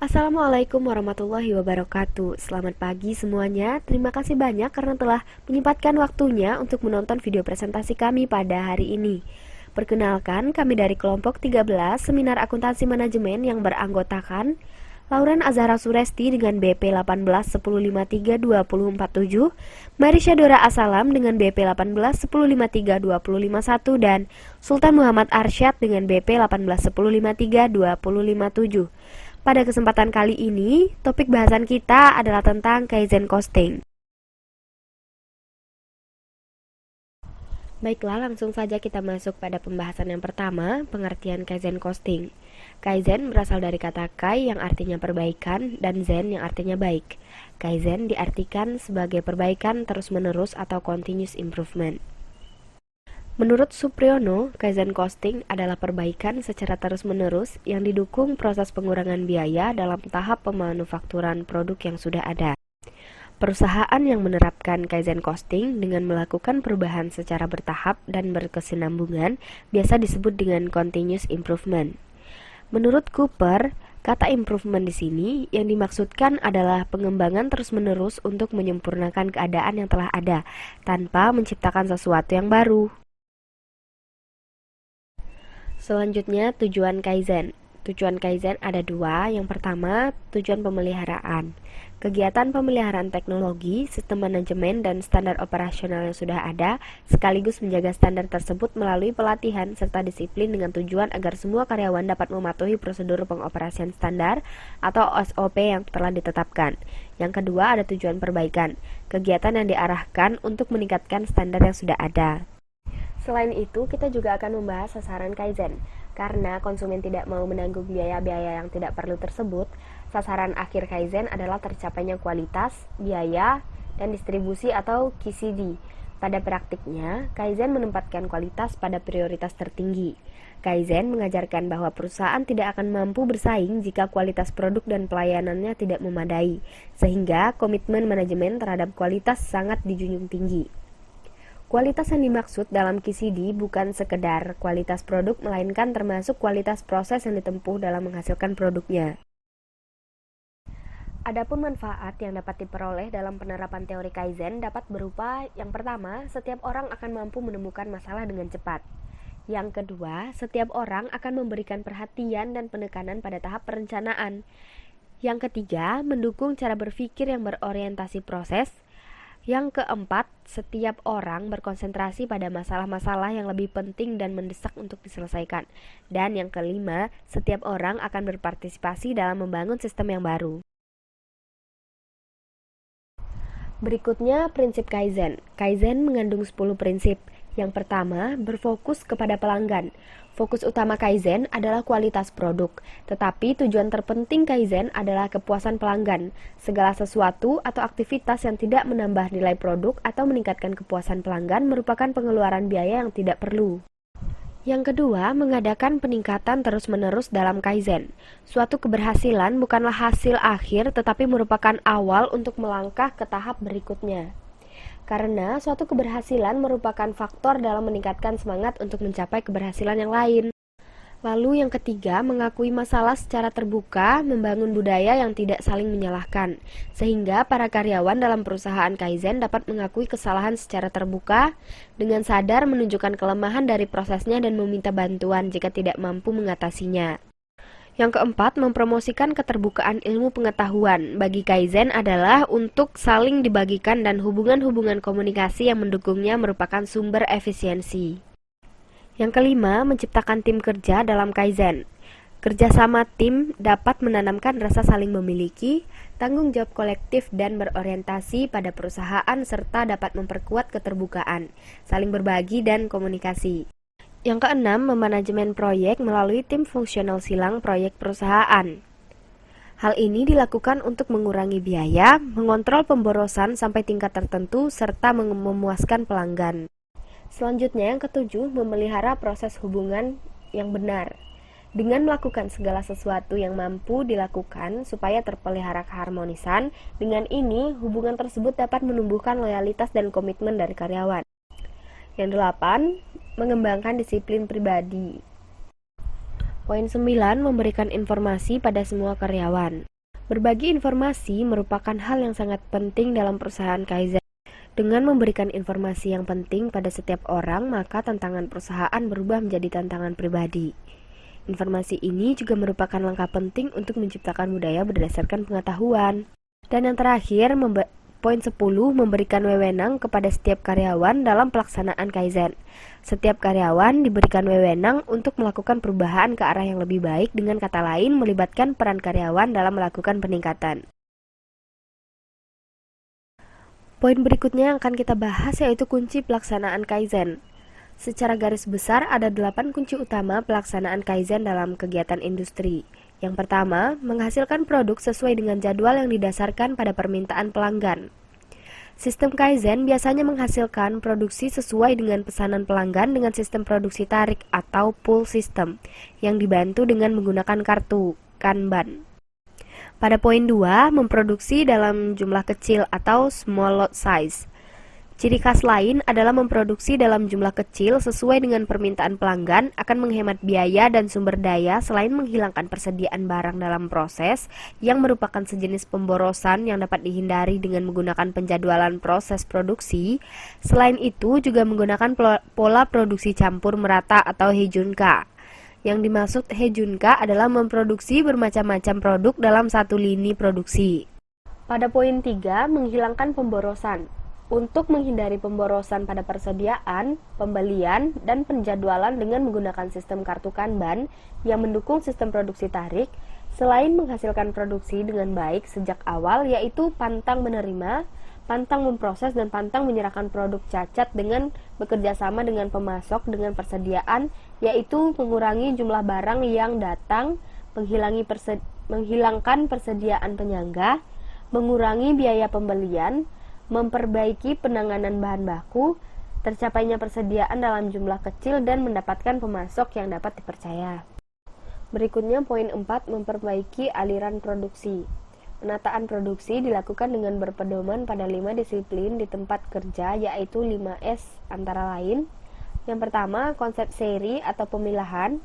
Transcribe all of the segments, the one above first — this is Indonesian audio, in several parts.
Assalamualaikum warahmatullahi wabarakatuh. Selamat pagi semuanya. Terima kasih banyak karena telah menyempatkan waktunya untuk menonton video presentasi kami pada hari ini. Perkenalkan, kami dari kelompok 13 Seminar Akuntansi Manajemen yang beranggotakan Lauren Azhara Suresti dengan BP 1810532047, Marisha Dora Asalam dengan BP 1810532051 dan Sultan Muhammad Arsyad dengan BP 1810532057. Pada kesempatan kali ini, topik bahasan kita adalah tentang Kaizen Costing. Baiklah, langsung saja kita masuk pada pembahasan yang pertama, pengertian Kaizen Costing. Kaizen berasal dari kata Kai yang artinya perbaikan dan Zen yang artinya baik. Kaizen diartikan sebagai perbaikan terus-menerus atau continuous improvement. Menurut Supriyono, Kaizen Costing adalah perbaikan secara terus-menerus yang didukung proses pengurangan biaya dalam tahap pemanufakturan produk yang sudah ada. Perusahaan yang menerapkan Kaizen Costing dengan melakukan perubahan secara bertahap dan berkesinambungan biasa disebut dengan continuous improvement. Menurut Cooper, kata improvement di sini yang dimaksudkan adalah pengembangan terus-menerus untuk menyempurnakan keadaan yang telah ada tanpa menciptakan sesuatu yang baru. Selanjutnya, tujuan Kaizen. Tujuan Kaizen ada dua. Yang pertama, tujuan pemeliharaan. Kegiatan pemeliharaan teknologi, sistem manajemen, dan standar operasional yang sudah ada, sekaligus menjaga standar tersebut melalui pelatihan serta disiplin dengan tujuan agar semua karyawan dapat mematuhi prosedur pengoperasian standar atau SOP yang telah ditetapkan. Yang kedua, ada tujuan perbaikan. Kegiatan yang diarahkan untuk meningkatkan standar yang sudah ada. Selain itu, kita juga akan membahas sasaran Kaizen. Karena konsumen tidak mau menanggung biaya-biaya yang tidak perlu tersebut, sasaran akhir Kaizen adalah tercapainya kualitas, biaya, dan distribusi atau QCD. Pada praktiknya, Kaizen menempatkan kualitas pada prioritas tertinggi. Kaizen mengajarkan bahwa perusahaan tidak akan mampu bersaing jika kualitas produk dan pelayanannya tidak memadai, sehingga komitmen manajemen terhadap kualitas sangat dijunjung tinggi. Kualitas yang dimaksud dalam QCD bukan sekedar kualitas produk, melainkan termasuk kualitas proses yang ditempuh dalam menghasilkan produknya. Adapun manfaat yang dapat diperoleh dalam penerapan teori Kaizen dapat berupa, yang pertama, setiap orang akan mampu menemukan masalah dengan cepat. Yang kedua, setiap orang akan memberikan perhatian dan penekanan pada tahap perencanaan. Yang ketiga, mendukung cara berpikir yang berorientasi proses. Yang keempat, setiap orang berkonsentrasi pada masalah-masalah yang lebih penting dan mendesak untuk diselesaikan. Dan yang kelima, setiap orang akan berpartisipasi dalam membangun sistem yang baru. Berikutnya, prinsip Kaizen. Kaizen mengandung 10 prinsip. Yang pertama, berfokus kepada pelanggan. Fokus utama Kaizen adalah kualitas produk, tetapi tujuan terpenting Kaizen adalah kepuasan pelanggan. Segala sesuatu atau aktivitas yang tidak menambah nilai produk atau meningkatkan kepuasan pelanggan merupakan pengeluaran biaya yang tidak perlu. Yang kedua, mengadakan peningkatan terus-menerus dalam Kaizen. Suatu keberhasilan bukanlah hasil akhir, tetapi merupakan awal untuk melangkah ke tahap berikutnya. Karena suatu keberhasilan merupakan faktor dalam meningkatkan semangat untuk mencapai keberhasilan yang lain. Lalu yang ketiga, mengakui masalah secara terbuka, membangun budaya yang tidak saling menyalahkan, sehingga para karyawan dalam perusahaan Kaizen dapat mengakui kesalahan secara terbuka, dengan sadar menunjukkan kelemahan dari prosesnya dan meminta bantuan jika tidak mampu mengatasinya. Yang keempat, mempromosikan keterbukaan ilmu pengetahuan. Bagi Kaizen adalah untuk saling dibagikan dan hubungan-hubungan komunikasi yang mendukungnya merupakan sumber efisiensi. Yang kelima, menciptakan tim kerja dalam Kaizen. Kerjasama tim dapat menanamkan rasa saling memiliki, tanggung jawab kolektif dan berorientasi pada perusahaan serta dapat memperkuat keterbukaan, saling berbagi dan komunikasi. Yang keenam, memanajemen proyek melalui tim fungsional silang proyek perusahaan. Hal ini dilakukan untuk mengurangi biaya, mengontrol pemborosan sampai tingkat tertentu, serta memuaskan pelanggan. Selanjutnya, yang ketujuh, memelihara proses hubungan yang benar. Dengan melakukan segala sesuatu yang mampu dilakukan supaya terpelihara keharmonisan, dengan ini hubungan tersebut dapat menumbuhkan loyalitas dan komitmen dari karyawan. Yang delapan, mengembangkan disiplin pribadi. Poin 9, memberikan informasi pada semua karyawan. Berbagi informasi merupakan hal yang sangat penting dalam perusahaan Kaizen. Dengan memberikan informasi yang penting pada setiap orang, maka tantangan perusahaan berubah menjadi tantangan pribadi. Informasi ini juga merupakan langkah penting untuk menciptakan budaya berdasarkan pengetahuan. Dan yang terakhir, poin 10, memberikan wewenang kepada setiap karyawan dalam pelaksanaan Kaizen. Setiap karyawan diberikan wewenang untuk melakukan perubahan ke arah yang lebih baik, dengan kata lain melibatkan peran karyawan dalam melakukan peningkatan. Poin berikutnya yang akan kita bahas yaitu kunci pelaksanaan Kaizen. Secara garis besar ada 8 kunci utama pelaksanaan Kaizen dalam kegiatan industri. Yang pertama, menghasilkan produk sesuai dengan jadwal yang didasarkan pada permintaan pelanggan. Sistem Kaizen biasanya menghasilkan produksi sesuai dengan pesanan pelanggan dengan sistem produksi tarik atau pull system yang dibantu dengan menggunakan kartu Kanban. Pada poin 2, memproduksi dalam jumlah kecil atau small lot size. Ciri khas lain adalah memproduksi dalam jumlah kecil sesuai dengan permintaan pelanggan akan menghemat biaya dan sumber daya selain menghilangkan persediaan barang dalam proses yang merupakan sejenis pemborosan yang dapat dihindari dengan menggunakan penjadwalan proses produksi. Selain itu juga menggunakan pola produksi campur merata atau Haejunka. Yang dimaksud Haejunka adalah memproduksi bermacam-macam produk dalam satu lini produksi. Pada poin 3, menghilangkan pemborosan. Untuk menghindari pemborosan pada persediaan, pembelian, dan penjadwalan dengan menggunakan sistem kartu Kanban yang mendukung sistem produksi tarik, selain menghasilkan produksi dengan baik sejak awal yaitu pantang menerima, pantang memproses, dan pantang menyerahkan produk cacat dengan bekerja sama dengan pemasok dengan persediaan, yaitu mengurangi jumlah barang yang datang, menghilangkan persediaan penyangga, mengurangi biaya pembelian, memperbaiki penanganan bahan baku, tercapainya persediaan dalam jumlah kecil, dan mendapatkan pemasok yang dapat dipercaya. Berikutnya poin 4, memperbaiki aliran produksi. Penataan produksi dilakukan dengan berpedoman pada 5 disiplin di tempat kerja, yaitu 5S antara lain. Yang pertama, konsep seri atau pemilahan.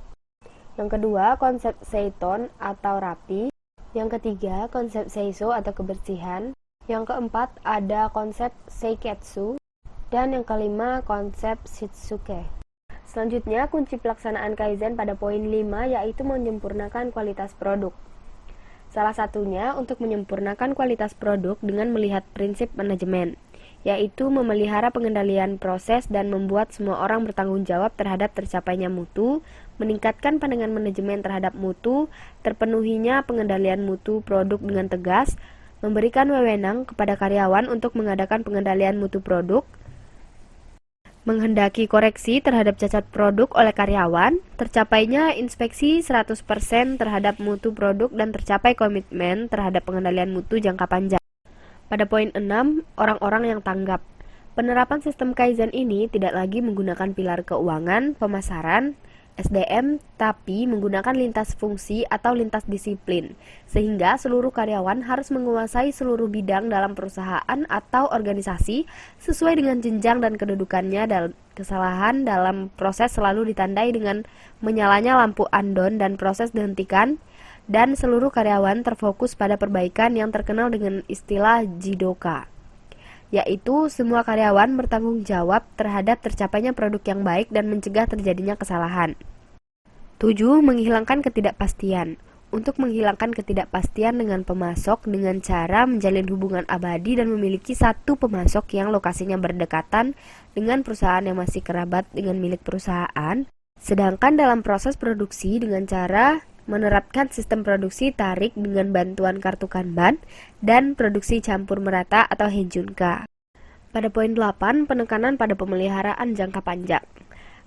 Yang kedua, konsep seiton atau rapi. Yang ketiga, konsep seiso atau kebersihan. Yang keempat, ada konsep seiketsu. Dan yang kelima, konsep shitsuke. Selanjutnya, kunci pelaksanaan Kaizen pada poin 5 yaitu menyempurnakan kualitas produk. Salah satunya untuk menyempurnakan kualitas produk dengan melihat prinsip manajemen, yaitu memelihara pengendalian proses dan membuat semua orang bertanggung jawab terhadap tercapainya mutu, meningkatkan pandangan manajemen terhadap mutu, terpenuhinya pengendalian mutu produk dengan tegas, memberikan wewenang kepada karyawan untuk mengadakan pengendalian mutu produk, menghendaki koreksi terhadap cacat produk oleh karyawan, tercapainya inspeksi 100% terhadap mutu produk, dan tercapai komitmen terhadap pengendalian mutu jangka panjang. Pada poin 6, orang-orang yang tanggap. Penerapan sistem Kaizen ini tidak lagi menggunakan pilar keuangan, pemasaran, SDM, tapi menggunakan lintas fungsi atau lintas disiplin, sehingga seluruh karyawan harus menguasai seluruh bidang dalam perusahaan atau organisasi sesuai dengan jenjang dan kedudukannya. Dan kesalahan dalam proses selalu ditandai dengan menyalanya lampu andon dan proses dihentikan, dan seluruh karyawan terfokus pada perbaikan yang terkenal dengan istilah jidoka, yaitu semua karyawan bertanggung jawab terhadap tercapainya produk yang baik dan mencegah terjadinya kesalahan. 7. Menghilangkan ketidakpastian. Untuk menghilangkan ketidakpastian dengan pemasok dengan cara menjalin hubungan abadi dan memiliki satu pemasok yang lokasinya berdekatan dengan perusahaan yang masih kerabat dengan milik perusahaan, sedangkan dalam proses produksi dengan cara menerapkan sistem produksi tarik dengan bantuan kartu Kanban dan produksi campur merata atau Haejunka. Pada poin 8, penekanan pada pemeliharaan jangka panjang.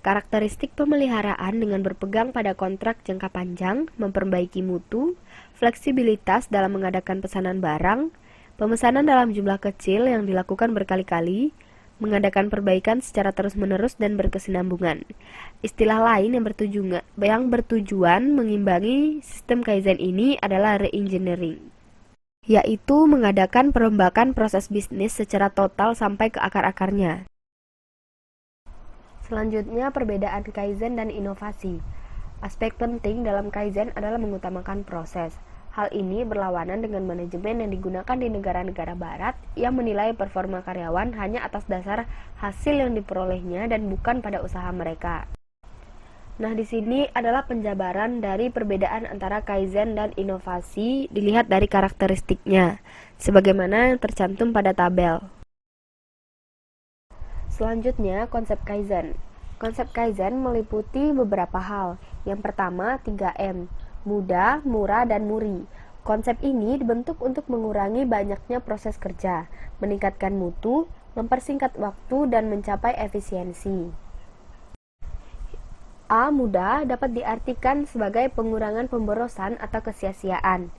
Karakteristik pemeliharaan dengan berpegang pada kontrak jangka panjang, memperbaiki mutu, fleksibilitas dalam mengadakan pesanan barang, pemesanan dalam jumlah kecil yang dilakukan berkali-kali, mengadakan perbaikan secara terus-menerus dan berkesinambungan. Istilah lain yang bertujuan mengimbangi sistem Kaizen ini adalah re-engineering, yaitu mengadakan perombakan proses bisnis secara total sampai ke akar-akarnya. Selanjutnya, perbedaan Kaizen dan inovasi. Aspek penting dalam Kaizen adalah mengutamakan proses. Hal ini berlawanan dengan manajemen yang digunakan di negara-negara barat yang menilai performa karyawan hanya atas dasar hasil yang diperolehnya dan bukan pada usaha mereka. Nah, di sini adalah penjabaran dari perbedaan antara kaizen dan inovasi dilihat dari karakteristiknya, sebagaimana tercantum pada tabel. Selanjutnya, konsep kaizen. Konsep kaizen meliputi beberapa hal. Yang pertama, 3M, mudah, murah, dan muri. Konsep ini dibentuk untuk mengurangi banyaknya proses kerja, meningkatkan mutu, mempersingkat waktu, dan mencapai efisiensi. A. Mudah dapat diartikan sebagai pengurangan pemborosan atau kesia-siaan.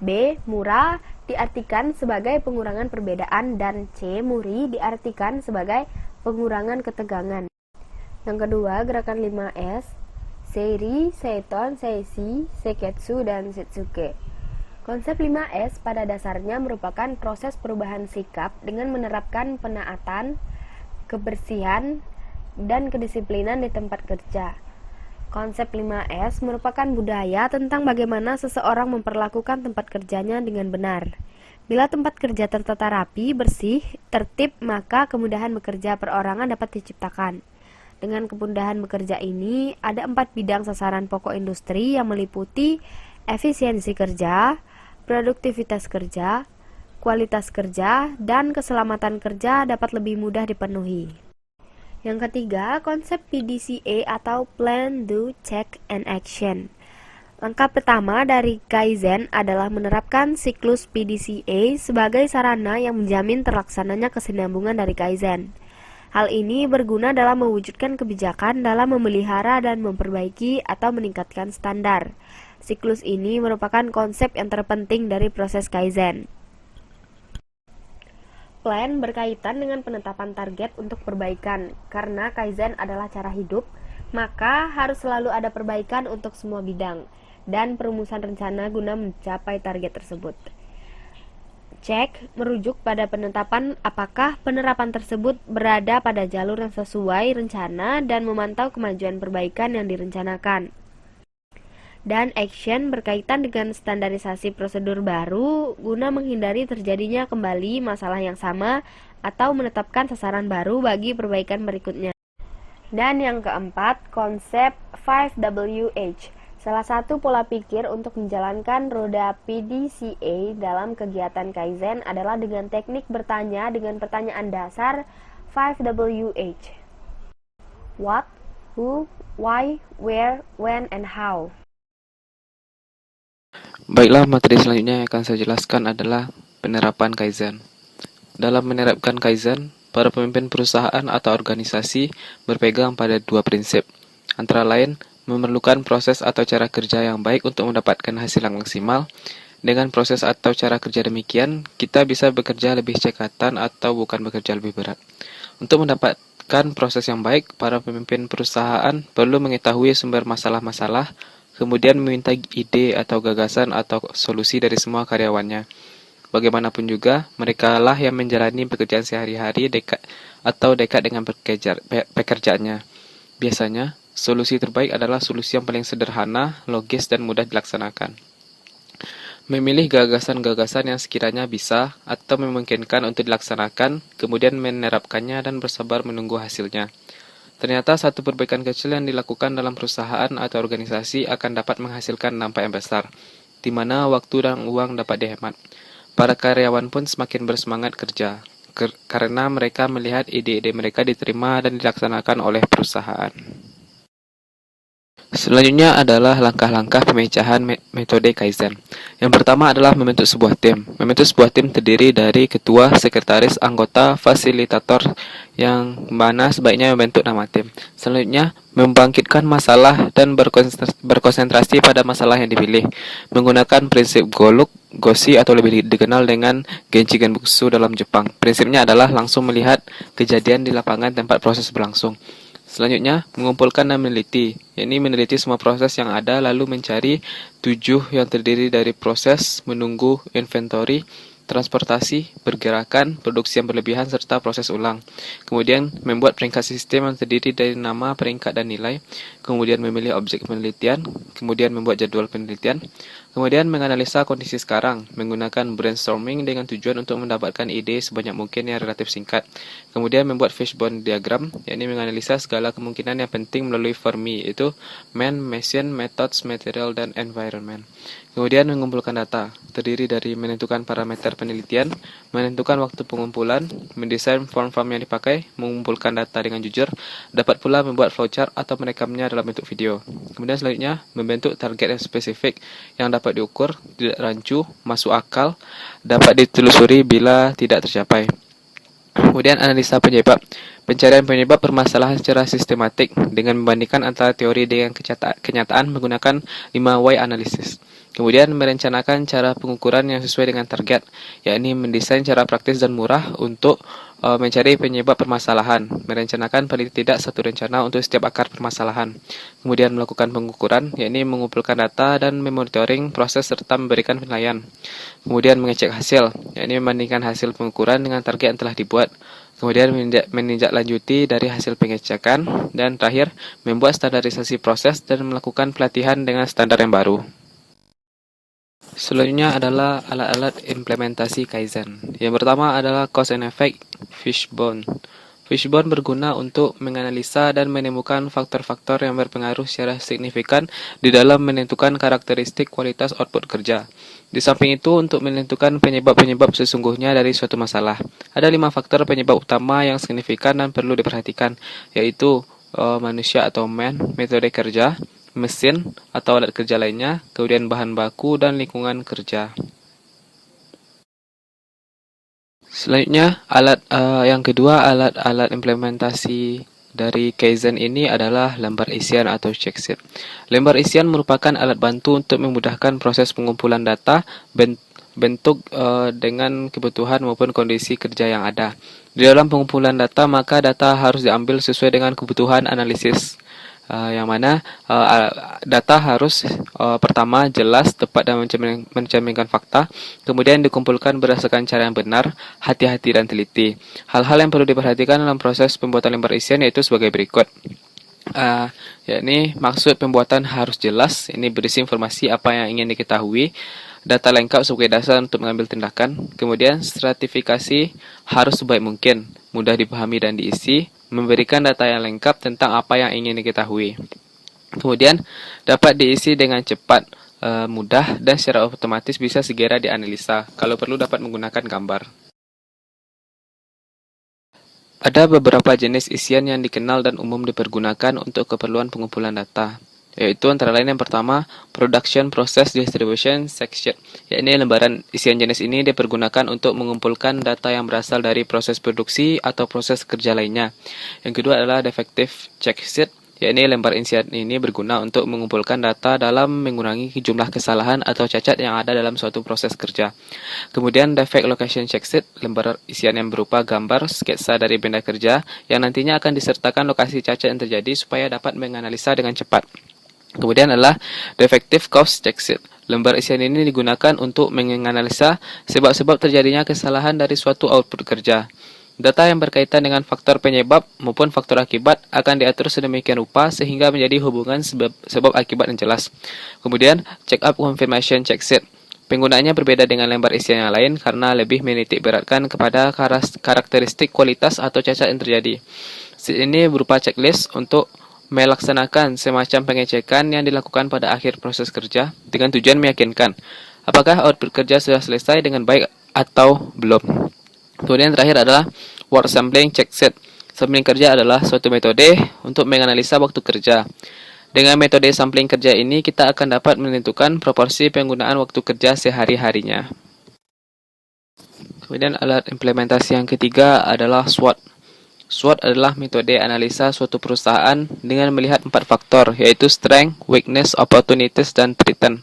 B. Murah diartikan sebagai pengurangan perbedaan, dan C. Muri diartikan sebagai pengurangan ketegangan. Yang kedua, gerakan 5S, Seiri, Seiton, Seishi, Seiketsu, dan Setsuke. Konsep 5S pada dasarnya merupakan proses perubahan sikap dengan menerapkan penaatan, kebersihan, dan kedisiplinan di tempat kerja. Konsep 5S merupakan budaya tentang bagaimana seseorang memperlakukan tempat kerjanya dengan benar. Bila tempat kerja tertata rapi, bersih, tertib, maka kemudahan bekerja perorangan dapat diciptakan. Dengan kemudahan bekerja ini, ada 4 bidang sasaran pokok industri yang meliputi efisiensi kerja, produktivitas kerja, kualitas kerja, dan keselamatan kerja dapat lebih mudah dipenuhi. Yang ketiga, konsep PDCA atau Plan, Do, Check, and Action. Langkah pertama dari Kaizen adalah menerapkan siklus PDCA sebagai sarana yang menjamin terlaksananya kesinambungan dari Kaizen. Hal ini berguna dalam mewujudkan kebijakan dalam memelihara dan memperbaiki atau meningkatkan standar. Siklus ini merupakan konsep yang terpenting dari proses Kaizen. Plan berkaitan dengan penetapan target untuk perbaikan. Karena Kaizen adalah cara hidup, maka harus selalu ada perbaikan untuk semua bidang dan perumusan rencana guna mencapai target tersebut. Cek merujuk pada penetapan apakah penerapan tersebut berada pada jalur yang sesuai rencana dan memantau kemajuan perbaikan yang direncanakan. Dan action berkaitan dengan standarisasi prosedur baru guna menghindari terjadinya kembali masalah yang sama atau menetapkan sasaran baru bagi perbaikan berikutnya. Dan yang keempat, konsep 5WH. Salah satu pola pikir untuk menjalankan roda PDCA dalam kegiatan Kaizen adalah dengan teknik bertanya dengan pertanyaan dasar 5WH. What, who, why, where, when, and how. Baiklah, materi selanjutnya yang akan saya jelaskan adalah penerapan Kaizen. Dalam menerapkan Kaizen, para pemimpin perusahaan atau organisasi berpegang pada 2 prinsip, antara lain memerlukan proses atau cara kerja yang baik untuk mendapatkan hasil yang maksimal. Dengan proses atau cara kerja demikian, kita bisa bekerja lebih cekatan atau bukan bekerja lebih berat. Untuk mendapatkan proses yang baik, para pemimpin perusahaan perlu mengetahui sumber masalah-masalah, kemudian meminta ide atau gagasan atau solusi dari semua karyawannya. Bagaimanapun juga, mereka lah yang menjalani pekerjaan sehari-hari dekat dengan pekerjaannya. Biasanya, solusi terbaik adalah solusi yang paling sederhana, logis, dan mudah dilaksanakan. Memilih gagasan-gagasan yang sekiranya bisa atau memungkinkan untuk dilaksanakan, kemudian menerapkannya dan bersabar menunggu hasilnya. Ternyata satu perbaikan kecil yang dilakukan dalam perusahaan atau organisasi akan dapat menghasilkan dampak yang besar, di mana waktu dan uang dapat dihemat. Para karyawan pun semakin bersemangat kerja, karena mereka melihat ide-ide mereka diterima dan dilaksanakan oleh perusahaan. Selanjutnya adalah langkah-langkah pemecahan metode Kaizen. Yang pertama adalah membentuk sebuah tim. Membentuk sebuah tim terdiri dari ketua, sekretaris, anggota, fasilitator, yang mana sebaiknya membentuk nama tim. Selanjutnya, membangkitkan masalah dan berkonsentrasi pada masalah yang dipilih. Menggunakan prinsip Goluk, Goshi atau lebih dikenal dengan Genchi Genbutsu dalam Jepang. Prinsipnya adalah langsung melihat kejadian di lapangan tempat proses berlangsung. Selanjutnya, mengumpulkan dan meneliti, yakni meneliti semua proses yang ada lalu mencari 7 yang terdiri dari proses, menunggu, inventory, transportasi, pergerakan, produksi yang berlebihan, serta proses ulang. Kemudian, membuat peringkat sistem yang terdiri dari nama, peringkat, dan nilai. Kemudian, memilih objek penelitian. Kemudian, membuat jadwal penelitian. Kemudian menganalisa kondisi sekarang, menggunakan brainstorming dengan tujuan untuk mendapatkan ide sebanyak mungkin yang relatif singkat. Kemudian membuat fishbone diagram, yakni menganalisa segala kemungkinan yang penting melalui Fermi, yaitu man, machine, methods, material, dan environment. Kemudian mengumpulkan data, terdiri dari menentukan parameter penelitian, menentukan waktu pengumpulan, mendesain form-form yang dipakai, mengumpulkan data dengan jujur, dapat pula membuat flowchart atau merekamnya dalam bentuk video. Kemudian selanjutnya, membentuk target yang spesifik yang dapat diukur, tidak rancu, masuk akal, dapat ditelusuri bila tidak tercapai. Kemudian analisa penyebab. Pencarian penyebab permasalahan secara sistematik dengan membandingkan antara teori dengan kenyataan menggunakan 5 why analysis. Kemudian merencanakan cara pengukuran yang sesuai dengan target, yakni mendesain cara praktis dan murah untuk mencari penyebab permasalahan. Merencanakan paling tidak satu rencana untuk setiap akar permasalahan. Kemudian melakukan pengukuran, yakni mengumpulkan data dan memonitoring proses serta memberikan penilaian. Kemudian mengecek hasil, yakni membandingkan hasil pengukuran dengan target yang telah dibuat. Kemudian menindaklanjuti dari hasil pengecekan, dan terakhir membuat standarisasi proses dan melakukan pelatihan dengan standar yang baru. Selanjutnya adalah alat-alat implementasi Kaizen. Yang pertama adalah Cause and Effect Fishbone. Fishbone berguna untuk menganalisa dan menemukan faktor-faktor yang berpengaruh secara signifikan di dalam menentukan karakteristik kualitas output kerja. Di samping itu, untuk menentukan penyebab-penyebab sesungguhnya dari suatu masalah. Ada 5 faktor penyebab utama yang signifikan dan perlu diperhatikan, yaitu manusia atau man, metode kerja, mesin atau alat kerja lainnya, kemudian bahan baku dan lingkungan kerja. Selanjutnya, yang kedua, alat-alat implementasi dari Kaizen ini adalah lembar isian atau checksheet. Lembar isian merupakan alat bantu untuk memudahkan proses pengumpulan data bentuk dengan kebutuhan maupun kondisi kerja yang ada. Di dalam pengumpulan data, maka data harus diambil sesuai dengan kebutuhan analisis. Yang mana data harus pertama jelas, tepat dan mencerminkan fakta, kemudian dikumpulkan berdasarkan cara yang benar, hati-hati dan teliti. Hal-hal yang perlu diperhatikan dalam proses pembuatan lembar isian yaitu sebagai berikut. Yakni maksud pembuatan harus jelas, ini berisi informasi apa yang ingin diketahui, data lengkap sebagai dasar untuk mengambil tindakan. Kemudian stratifikasi harus sebaik mungkin, mudah dipahami dan diisi, memberikan data yang lengkap tentang apa yang ingin diketahui. Kemudian dapat diisi dengan cepat, mudah, dan secara otomatis bisa segera dianalisa. Kalau perlu dapat menggunakan gambar. Ada beberapa jenis isian yang dikenal dan umum dipergunakan untuk keperluan pengumpulan data, yaitu antara lain yang pertama, Production Process Distribution Sheet, yakni lembaran isian jenis ini dipergunakan untuk mengumpulkan data yang berasal dari proses produksi atau proses kerja lainnya. Yang kedua adalah Defective Check Sheet, yakni lembar isian ini berguna untuk mengumpulkan data dalam mengurangi jumlah kesalahan atau cacat yang ada dalam suatu proses kerja. Kemudian Defect Location Check Sheet, lembar isian yang berupa gambar sketsa dari benda kerja yang nantinya akan disertakan lokasi cacat yang terjadi supaya dapat menganalisa dengan cepat. Kemudian adalah Defective Cause Check Sheet. Lembar isian ini digunakan untuk menganalisa sebab-sebab terjadinya kesalahan dari suatu output kerja. Data yang berkaitan dengan faktor penyebab maupun faktor akibat akan diatur sedemikian rupa sehingga menjadi hubungan sebab akibat yang jelas. Kemudian, Check Up Confirmation Check Sheet. Penggunaannya berbeda dengan lembar isian yang lain karena lebih menitik beratkan kepada karakteristik kualitas atau cacat yang terjadi. Sheet ini berupa checklist untuk melaksanakan semacam pengecekan yang dilakukan pada akhir proses kerja dengan tujuan meyakinkan apakah output kerja sudah selesai dengan baik atau belum. Kemudian terakhir adalah Work Sampling Check Sheet. Sampling kerja adalah suatu metode untuk menganalisa waktu kerja. Dengan metode sampling kerja ini, kita akan dapat menentukan proporsi penggunaan waktu kerja sehari-harinya. Kemudian alat implementasi yang ketiga adalah SWOT. SWOT adalah metode analisa suatu perusahaan dengan melihat 4 faktor, yaitu Strength, Weakness, Opportunities, dan Threat.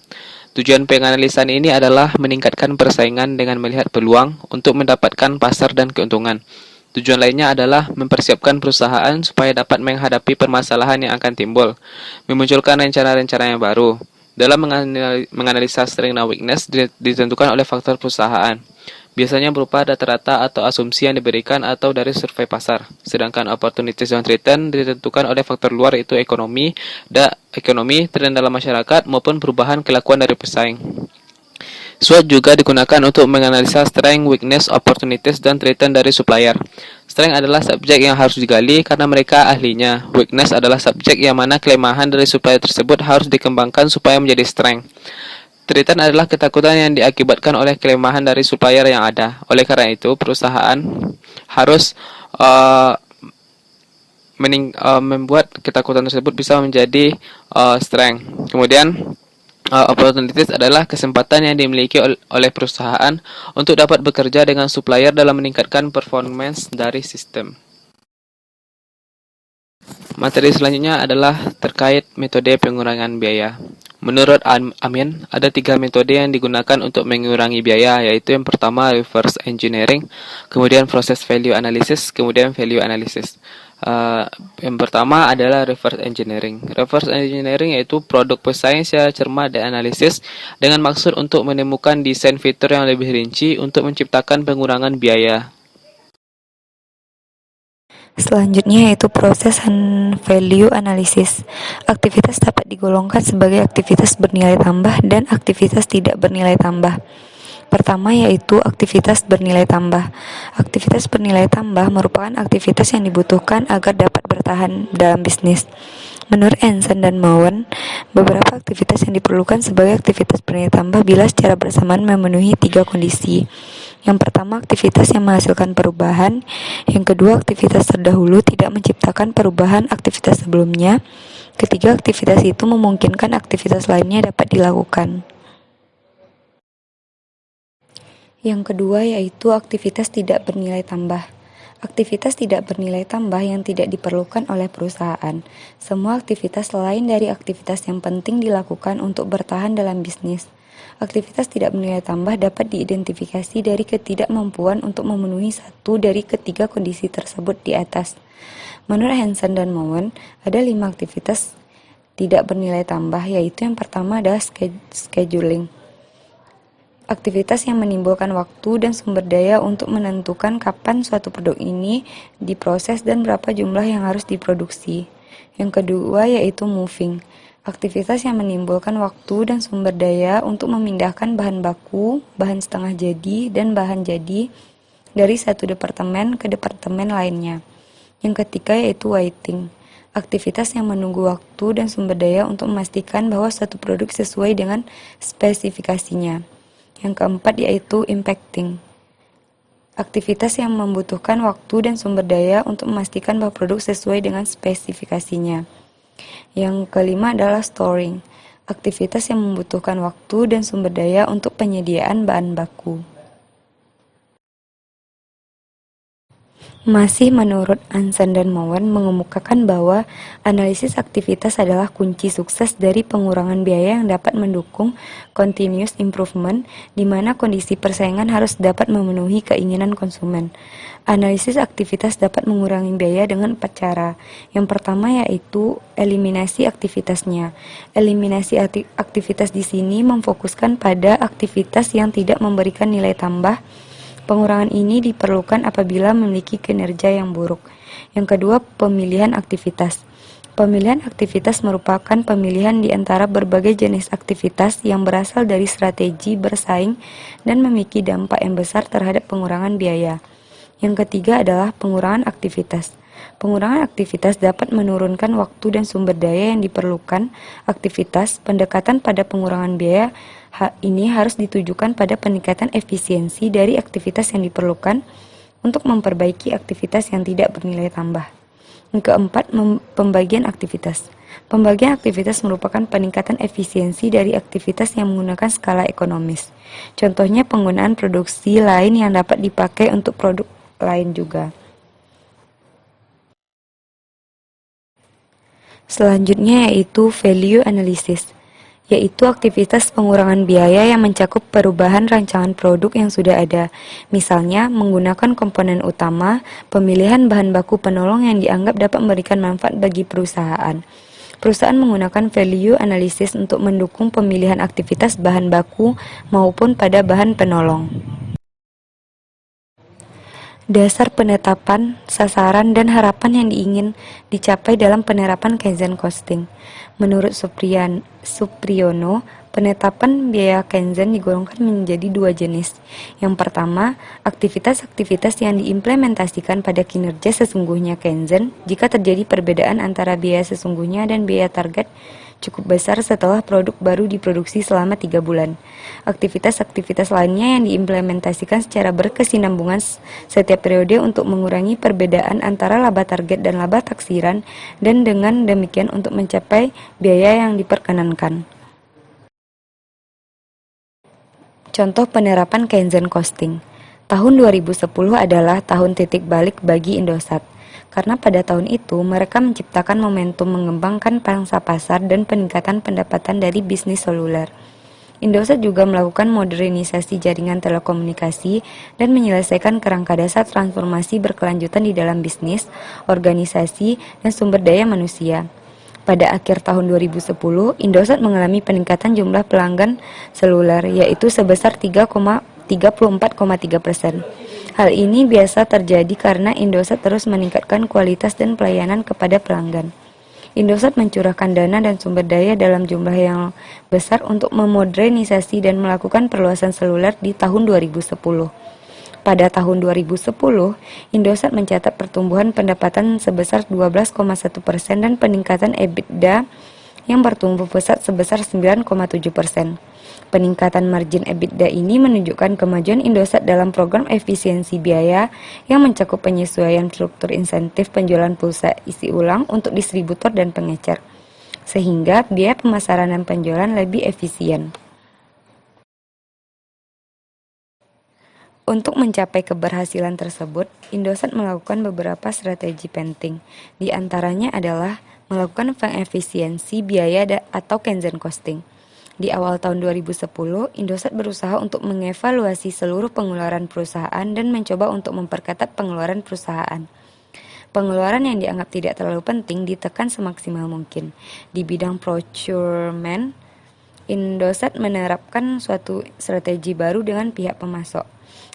Tujuan penganalisan ini adalah meningkatkan persaingan dengan melihat peluang untuk mendapatkan pasar dan keuntungan. Tujuan lainnya adalah mempersiapkan perusahaan supaya dapat menghadapi permasalahan yang akan timbul, memunculkan rencana-rencana yang baru. Dalam menganalisa strength dan weakness ditentukan oleh faktor perusahaan. biasanya berupa data-data atau asumsi yang diberikan atau dari survei pasar. Sedangkan opportunities and return ditentukan oleh faktor luar, yaitu ekonomi, tren dalam masyarakat, maupun perubahan kelakuan dari pesaing. SWOT juga digunakan untuk menganalisa strength, weakness, opportunities, dan threat dari supplier. Strength adalah subjek yang harus digali karena mereka ahlinya. Weakness adalah subjek yang mana kelemahan dari supplier tersebut harus dikembangkan supaya menjadi strength. Threat adalah ketakutan yang diakibatkan oleh kelemahan dari supplier yang ada. Oleh karena itu, perusahaan harus membuat ketakutan tersebut bisa menjadi strength. Kemudian opportunities adalah kesempatan yang dimiliki oleh perusahaan untuk dapat bekerja dengan supplier dalam meningkatkan performance dari sistem. Materi selanjutnya adalah terkait metode pengurangan biaya. Menurut Amin, ada 3 metode yang digunakan untuk mengurangi biaya, yaitu yang pertama reverse engineering, kemudian proses value analysis, kemudian value analysis. Yang pertama adalah reverse engineering. Reverse engineering yaitu produk pesaing secara cermat dan analisis dengan maksud untuk menemukan desain fitur yang lebih rinci untuk menciptakan pengurangan biaya. Selanjutnya yaitu proses value analysis. Aktivitas dapat digolongkan sebagai aktivitas bernilai tambah dan aktivitas tidak bernilai tambah. Pertama yaitu aktivitas bernilai tambah. Aktivitas bernilai tambah merupakan aktivitas yang dibutuhkan agar dapat bertahan dalam bisnis. Menurut Hansen dan Mowen, beberapa aktivitas yang diperlukan sebagai aktivitas bernilai tambah bila secara bersamaan memenuhi 3 kondisi. Yang pertama, aktivitas yang menghasilkan perubahan. Yang kedua, aktivitas terdahulu tidak menciptakan perubahan aktivitas sebelumnya. Ketiga, aktivitas itu memungkinkan aktivitas lainnya dapat dilakukan. Yang kedua yaitu aktivitas tidak bernilai tambah. Aktivitas tidak bernilai tambah yang tidak diperlukan oleh perusahaan. Semua aktivitas lain dari aktivitas yang penting dilakukan untuk bertahan dalam bisnis. Aktivitas tidak bernilai tambah dapat diidentifikasi dari ketidakmampuan untuk memenuhi satu dari ketiga kondisi tersebut di atas. Menurut Hansen dan Mowen, ada 5 aktivitas tidak bernilai tambah, yaitu yang pertama adalah scheduling. Aktivitas yang menimbulkan waktu dan sumber daya untuk menentukan kapan suatu produk ini diproses dan berapa jumlah yang harus diproduksi. Yang kedua yaitu moving. Aktivitas yang menimbulkan waktu dan sumber daya untuk memindahkan bahan baku, bahan setengah jadi, dan bahan jadi dari satu departemen ke departemen lainnya. Yang ketiga yaitu waiting. Aktivitas yang menunggu waktu dan sumber daya untuk memastikan bahwa suatu produk sesuai dengan spesifikasinya. Yang keempat yaitu impacting. Aktivitas yang membutuhkan waktu dan sumber daya untuk memastikan bahwa produk sesuai dengan spesifikasinya. Yang kelima adalah storing. Aktivitas yang membutuhkan waktu dan sumber daya untuk penyediaan bahan baku. Masih menurut Hansen dan Mowen mengemukakan bahwa analisis aktivitas adalah kunci sukses dari pengurangan biaya yang dapat mendukung continuous improvement, di mana kondisi persaingan harus dapat memenuhi keinginan konsumen. Analisis aktivitas dapat mengurangi biaya dengan 4 cara. Yang pertama yaitu eliminasi aktivitasnya. Eliminasi aktivitas di sini memfokuskan pada aktivitas yang tidak memberikan nilai tambah. Pengurangan ini diperlukan apabila memiliki kinerja yang buruk. Yang kedua, pemilihan aktivitas. Pemilihan aktivitas merupakan pemilihan di antara berbagai jenis aktivitas yang berasal dari strategi bersaing dan memiliki dampak yang besar terhadap pengurangan biaya. Yang ketiga adalah pengurangan aktivitas. Pengurangan aktivitas dapat menurunkan waktu dan sumber daya yang diperlukan aktivitas. Pendekatan pada pengurangan biaya ini harus ditujukan pada peningkatan efisiensi dari aktivitas yang diperlukan untuk memperbaiki aktivitas yang tidak bernilai tambah. Yang keempat, pembagian aktivitas. Pembagian aktivitas merupakan peningkatan efisiensi dari aktivitas yang menggunakan skala ekonomis. Contohnya penggunaan produksi lain yang dapat dipakai untuk produk lain juga. Selanjutnya yaitu value analysis, yaitu aktivitas pengurangan biaya yang mencakup perubahan rancangan produk yang sudah ada. Misalnya, menggunakan komponen utama, pemilihan bahan baku penolong yang dianggap dapat memberikan manfaat bagi perusahaan. Perusahaan menggunakan value analysis untuk mendukung pemilihan aktivitas bahan baku maupun pada bahan penolong. Dasar penetapan, sasaran, dan harapan yang ingin dicapai dalam penerapan Kaizen Costing. Menurut Supriyono, penetapan biaya Kaizen digolongkan menjadi dua jenis. Yang pertama, aktivitas-aktivitas yang diimplementasikan pada kinerja sesungguhnya Kaizen jika terjadi perbedaan antara biaya sesungguhnya dan biaya target cukup besar setelah produk baru diproduksi selama 3 bulan. Aktivitas-aktivitas lainnya yang diimplementasikan secara berkesinambungan setiap periode untuk mengurangi perbedaan antara laba target dan laba taksiran dan dengan demikian untuk mencapai biaya yang diperkenankan. Contoh penerapan Kaizen Costing. Tahun 2010 adalah tahun titik balik bagi Indosat. Karena pada tahun itu mereka menciptakan momentum mengembangkan pangsa pasar dan peningkatan pendapatan dari bisnis seluler. Indosat juga melakukan modernisasi jaringan telekomunikasi dan menyelesaikan kerangka dasar transformasi berkelanjutan di dalam bisnis, organisasi, dan sumber daya manusia. Pada akhir tahun 2010, Indosat mengalami peningkatan jumlah pelanggan seluler, yaitu sebesar 34,3%. Hal ini biasa terjadi karena Indosat terus meningkatkan kualitas dan pelayanan kepada pelanggan. Indosat mencurahkan dana dan sumber daya dalam jumlah yang besar untuk memodernisasi dan melakukan perluasan seluler di tahun 2010. Pada tahun 2010, Indosat mencatat pertumbuhan pendapatan sebesar 12,1% dan peningkatan EBITDA yang bertumbuh pesat sebesar 9,7%. Peningkatan margin EBITDA ini menunjukkan kemajuan Indosat dalam program efisiensi biaya yang mencakup penyesuaian struktur insentif penjualan pulsa isi ulang untuk distributor dan pengecer, sehingga biaya pemasaran dan penjualan lebih efisien. Untuk mencapai keberhasilan tersebut, Indosat melakukan beberapa strategi penting. Di antaranya adalah melakukan pengefisiensi biaya atau Kaizen Costing. Di awal tahun 2010, Indosat berusaha untuk mengevaluasi seluruh pengeluaran perusahaan dan mencoba untuk memperketat pengeluaran perusahaan. Pengeluaran yang dianggap tidak terlalu penting ditekan semaksimal mungkin. Di bidang procurement, Indosat menerapkan suatu strategi baru dengan pihak pemasok,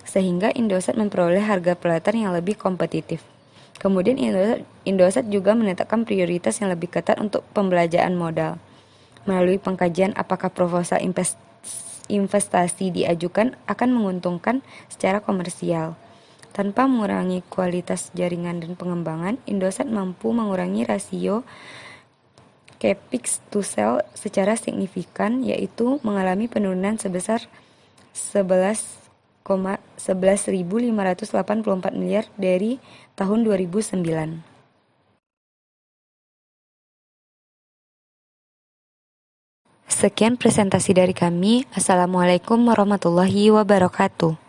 sehingga Indosat memperoleh harga pelatihan yang lebih kompetitif. Kemudian Indosat juga menetapkan prioritas yang lebih ketat untuk pembelanjaan modal. Melalui pengkajian apakah proposal investasi diajukan akan menguntungkan secara komersial. Tanpa mengurangi kualitas jaringan dan pengembangan, Indosat mampu mengurangi rasio capex to sell secara signifikan, yaitu mengalami penurunan sebesar 11.584 miliar dari tahun 2009. Sekian presentasi dari kami. Assalamualaikum warahmatullahi wabarakatuh.